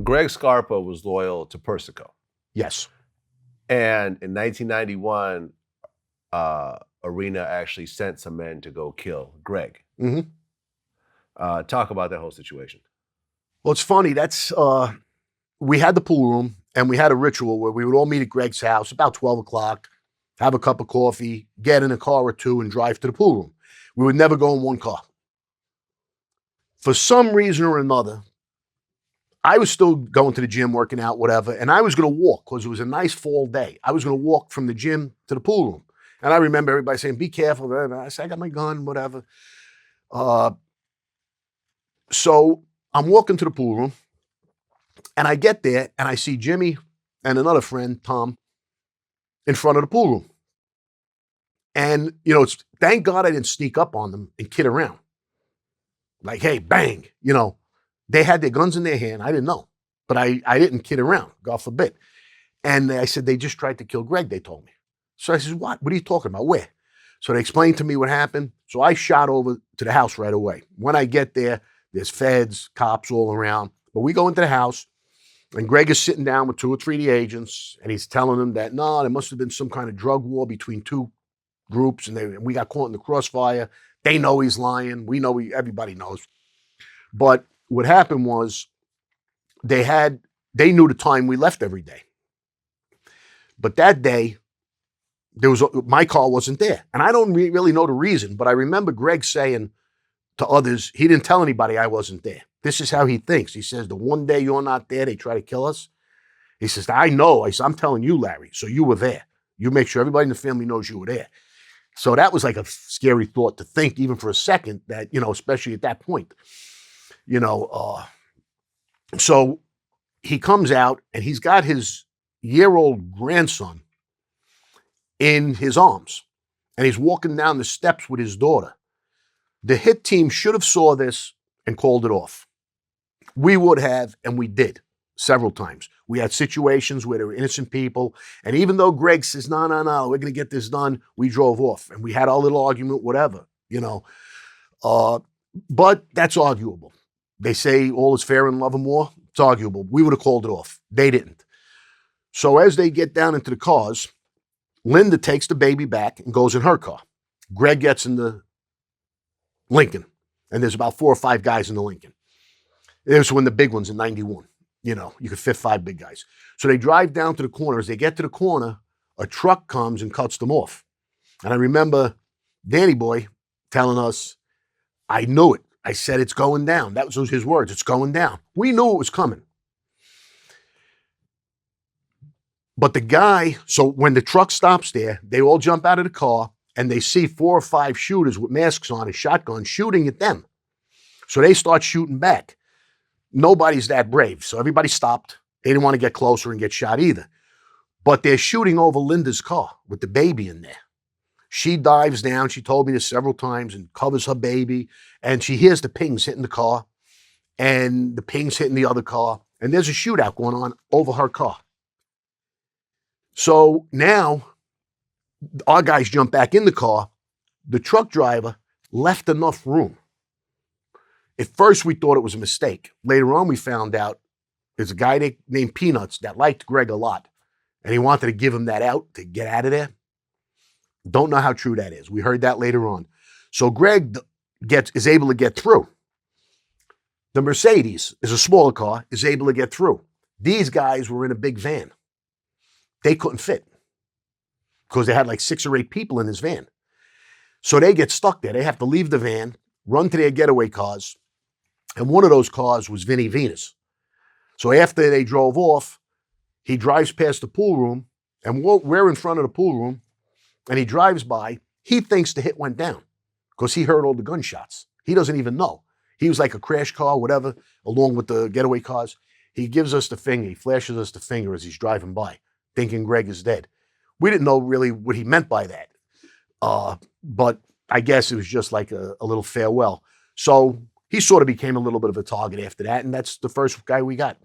Greg Scarpa was loyal to Persico. Yes. And in 1991, Arena actually sent some men to go kill Greg. Mm-hmm. Talk about that whole situation. Well, it's funny. We had the pool room, and we had a ritual where we would all meet at Greg's house about 12 o'clock, have a cup of coffee, get in a car or two, and drive to the pool room. We would never go in one car. For some reason or another, I was still going to the gym, working out, whatever, and I was going to walk because it was a nice fall day. I was going to walk from the gym to the pool room. And I remember everybody saying, be careful. I said, I got my gun, whatever. So I'm walking to the pool room, and I get there, and I see Jimmy and another friend, Tom, in front of the pool room. And, thank God I didn't sneak up on them and kid around. Like, hey, bang, They had their guns in their hand. I didn't know. But I didn't kid around, God forbid. And I said, they just tried to kill Greg, they told me. So I said, what? What are you talking about? Where? So they explained to me what happened. So I shot over to the house right away. When I get there, there's feds, cops all around. But we go into the house, and Greg is sitting down with 2 or 3 of the agents, and he's telling them that, no, there must have been some kind of drug war between 2 groups, and we got caught in the crossfire. They know he's lying. We know everybody knows. But what happened was they knew the time we left every day. But that day, my car wasn't there. And I don't really know the reason, but I remember Greg saying to others, he didn't tell anybody I wasn't there. This is how he thinks. He says, the one day you're not there, they try to kill us. He says, I know. I'm telling you, Larry, so you were there. You make sure everybody in the family knows you were there. So that was like a scary thought to think, even for a second, that, especially at that point. So he comes out, and he's got his year-old grandson in his arms, and he's walking down the steps with his daughter. The hit team should have saw this and called it off. We would have, and we did several times. We had situations where there were innocent people, and even though Greg says, no, we're going to get this done, we drove off, and we had our little argument, whatever, but that's arguable. They say all is fair in love and war. It's arguable. We would have called it off. They didn't. So as they get down into the cars, Linda takes the baby back and goes in her car. Greg gets in the Lincoln, and there's about 4 or 5 guys in the Lincoln. It was when the big ones in 91. You could fit 5 big guys. So they drive down to the corner. As they get to the corner, a truck comes and cuts them off. And I remember Danny Boy telling us, I knew it. I said, it's going down. That was his words. It's going down. We knew it was coming. But the guy, so when the truck stops there, they all jump out of the car, and they see 4 or 5 shooters with masks on and shotguns shooting at them. So they start shooting back. Nobody's that brave. So everybody stopped. They didn't want to get closer and get shot either. But they're shooting over Linda's car with the baby in there. She dives down. She told me this several times, and covers her baby. And she hears the pings hitting the car, and the pings hitting the other car. And there's a shootout going on over her car. So now our guys jump back in the car. The truck driver left enough room. At first, we thought it was a mistake. Later on, we found out there's a guy named Peanuts that liked Greg a lot, and he wanted to give him that out to get out of there. Don't know how true that is. We heard that later on. So Greg is able to get through. The Mercedes is a smaller car, is able to get through. These guys were in a big van. They couldn't fit because they had like 6 or 8 people in this van. So they get stuck there. They have to leave the van, run to their getaway cars. And one of those cars was Vinnie Venus. So after they drove off, he drives past the pool room, and we're in front of the pool room, and he drives by. He thinks the hit went down because he heard all the gunshots. He doesn't even know. He was like a crash car, whatever, along with the getaway cars. He gives us the finger. He flashes us the finger as he's driving by, thinking Greg is dead. We didn't know really what he meant by that. But I guess it was just like a little farewell. So he sort of became a little bit of a target after that, and that's the first guy we got.